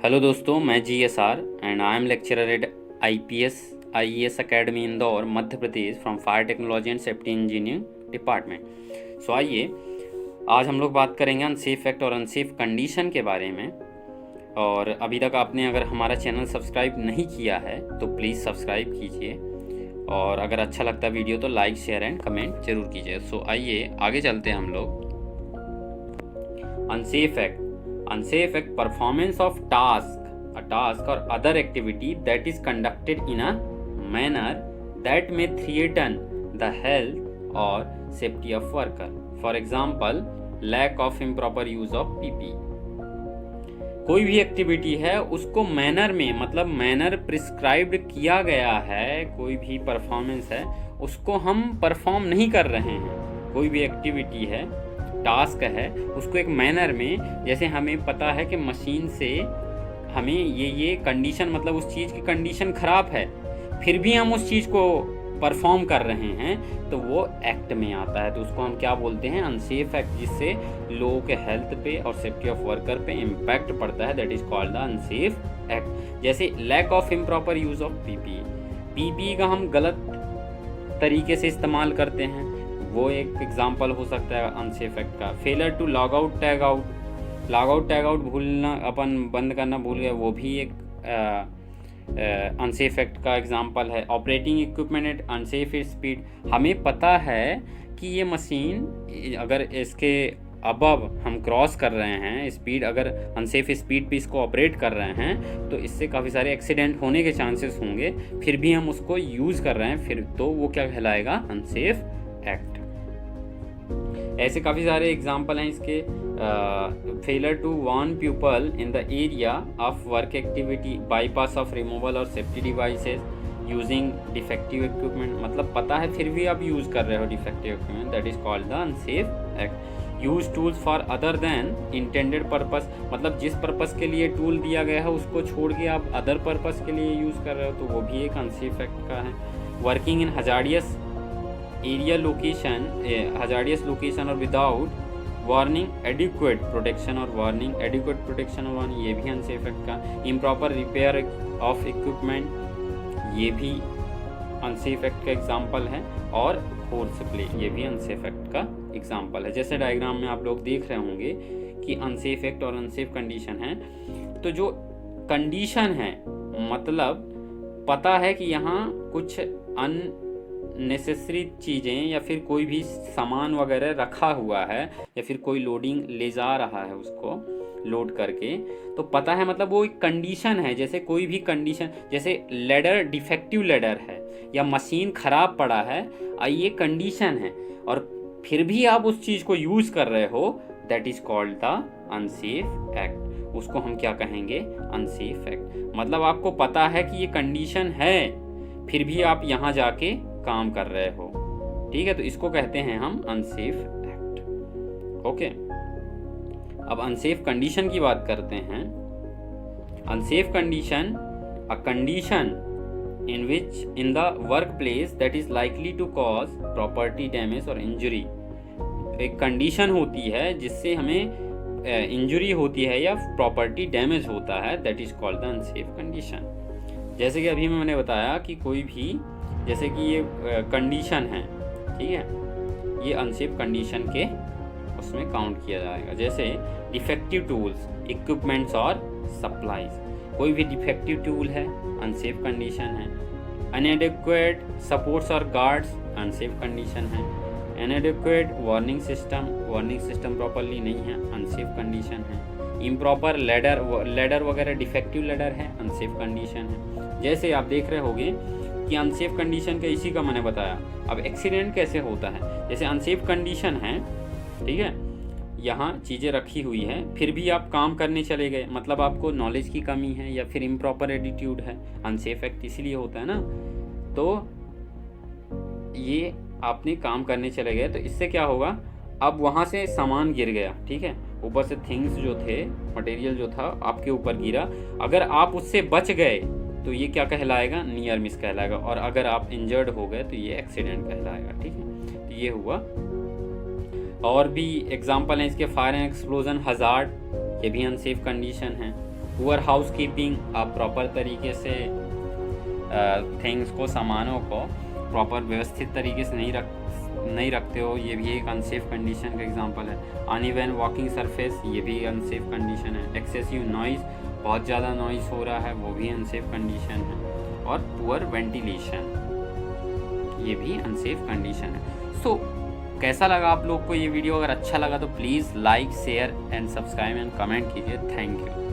Hello दोस्तों, मैं GSR and I am lecturer at IPS academy Indore Madhya Pradesh from fire technology and safety engineering department. So आइए आज हम लोग बात करेंगे अनसेफ एक्ट और अनसेफ कंडीशन के बारे में। और अभी तक आपने अगर हमारा चैनल सब्सक्राइब नहीं किया है तो प्लीज़ सब्सक्राइब कीजिए, और अगर अच्छा लगता वीडियो तो लाइक शेयर एंड कमेंट जरूर कीजिए। सो आइए आगे चलते हैं हम लोग। Unsafe act performance of a task or other activity that is conducted in a manner that may threaten the health or safety of worker. For example, lack of improper use of PPE. कोई भी activity है उसको manner में, मतलब manner prescribed किया गया है, कोई भी परफॉर्मेंस है उसको हम परफॉर्म नहीं कर रहे हैं। कोई भी एक्टिविटी है, टास्क है, उसको एक मैनर में, जैसे हमें पता है कि मशीन से हमें ये कंडीशन, मतलब उस चीज़ की कंडीशन ख़राब है, फिर भी हम उस चीज़ को परफॉर्म कर रहे हैं, तो वो एक्ट में आता है। तो उसको हम क्या बोलते हैं? अनसेफ एक्ट, जिससे लोगों के हेल्थ पे और सेफ्टी ऑफ वर्कर पे इम्पैक्ट पड़ता है, that is called the unsafe act. जैसे lack of improper use of PPE का हम गलत तरीके से इस्तेमाल करते हैं, वो एक एग्जाम्पल हो सकता है अनसेफ एक्ट का। Failure to log out tag out भूलना, अपन बंद करना भूल गए, वो भी एक अनसेफ एक्ट का एग्जाम्पल है। Operating equipment at unsafe speed, हमें पता है कि ये मशीन अगर इसके अबव हम क्रॉस कर रहे हैं स्पीड, अगर अनसेफ स्पीड पे इसको ऑपरेट कर रहे हैं तो इससे काफ़ी सारे एक्सीडेंट होने के चांसेस होंगे, फिर भी हम उसको यूज़ कर रहे हैं, फिर तो वो क्या कहलाएगा? Unsafe act. ऐसे काफ़ी सारे एग्जाम्पल हैं इसके। Failure to warn people in the area of work activity, bypass of removal और safety devices using defective equipment, मतलब पता है फिर भी आप यूज़ कर रहे हो defective equipment, that is called the unsafe act. Use tools for other than intended purpose, मतलब जिस पर्पस के लिए टूल दिया गया है उसको छोड़ के आप अदर पर्पस के लिए यूज़ कर रहे हो, तो वो भी एक अनसेफ एक्ट का है। Working in hazardous area location, hazardous location और विदाउट वार्निंग एडिक्वेट प्रोटेक्शन और वार्निंग, एडिक्वेट प्रोटेक्शन और वार्निंग, ये भी अनसेफ एक्ट का। इम्प्रॉपर रिपेयर ऑफ इक्विपमेंट, ये भी अनसेफ एक्ट का एग्जाम्पल है। और फोर्स प्ले, ये भी अनसेफ एक्ट का एग्जाम्पल है। जैसे डायग्राम में आप लोग देख रहे होंगे कि अनसेफ एक्ट और अनसेफ कंडीशन है। तो जो कंडीशन है, मतलब पता है कि यहाँ कुछ अननेसेसरी चीज़ें या फिर कोई भी सामान वगैरह रखा हुआ है, या फिर कोई लोडिंग ले जा रहा है उसको लोड करके, तो पता है, मतलब वो एक कंडीशन है। जैसे कोई भी कंडीशन, जैसे लेडर डिफेक्टिव लेडर है या मशीन ख़राब पड़ा है, ये कंडीशन है, और फिर भी आप उस चीज़ को यूज़ कर रहे हो, that is called the unsafe act. उसको हम क्या कहेंगे? Unsafe act. मतलब आपको पता है कि ये कंडीशन है, फिर भी आप यहाँ जाके काम कर रहे हो, ठीक है, तो इसको कहते हैं हम अनसेफ एक्ट। ओके, अब अनसेफ कंडीशन की बात करते हैं। Unsafe condition, a condition in which in the workplace that is likely to cause property damage or injury, एक कंडीशन होती है जिससे हमें इंजरी होती है या प्रॉपर्टी डैमेज होता है, that is called the unsafe condition. जैसे कि अभी मैंने बताया कि कोई भी, जैसे कि ये कंडीशन है, ठीक है, ये अनसेफ कंडीशन के उसमें काउंट किया जाएगा। जैसे डिफेक्टिव टूल्स, इक्विपमेंट्स और सप्लाईज, कोई भी डिफेक्टिव टूल है, अनसेफ कंडीशन है। अनएडिक्वेट सपोर्ट्स और गार्ड्स, अनसेफ कंडीशन है। अनएडिक्वेट वार्निंग सिस्टम प्रॉपरली नहीं है, अनसेफ कंडीशन है। इम्प्रॉपर लेडर वगैरह डिफेक्टिव लेडर है, अनसेफ कंडीशन है। जैसे आप देख रहे होंगे कि अनसेफ कंडीशन का इसी का मैंने बताया। अब एक्सीडेंट कैसे होता है? जैसे अनसेफ कंडीशन है, ठीक है, यहाँ चीज़ें रखी हुई है, फिर भी आप काम करने चले गए, मतलब आपको नॉलेज की कमी है या फिर इम्प्रॉपर एटीट्यूड है, अनसेफ एक्ट इसीलिए होता है ना। तो ये आपने काम करने चले गए, तो इससे क्या होगा? अब वहाँ से सामान गिर गया, ठीक है, ऊपर से थिंग्स जो थे, मटेरियल जो था आपके ऊपर गिरा, अगर आप उससे बच गए तो ये क्या कहलाएगा? नियर मिस कहलाएगा, और अगर आप इंजर्ड हो गए तो ये एक्सीडेंट कहलाएगा, ठीक है। तो ये हुआ। और भी एग्जाम्पल हैं इसके, फायर एंड एक्सप्लोजन हजार्ड, ये भी अनसेफ कंडीशन है। पुअर हाउस कीपिंग, आप प्रॉपर तरीके से थिंग्स को, सामानों को प्रॉपर व्यवस्थित तरीके से नहीं रखते हो, ये भी एक अनसेफ कंडीशन का एग्जांपल है। अनइवन वॉकिंग सरफेस, ये भी अनसेफ कंडीशन है। एक्सेसिव नॉइज़, बहुत ज़्यादा नॉइज़ हो रहा है, वो भी अनसेफ कंडीशन है। और पुअर वेंटिलेशन, ये भी अनसेफ कंडीशन है। सो कैसा लगा आप लोग को ये वीडियो? अगर अच्छा लगा तो please like, share and subscribe and comment कीजिए। Thank you.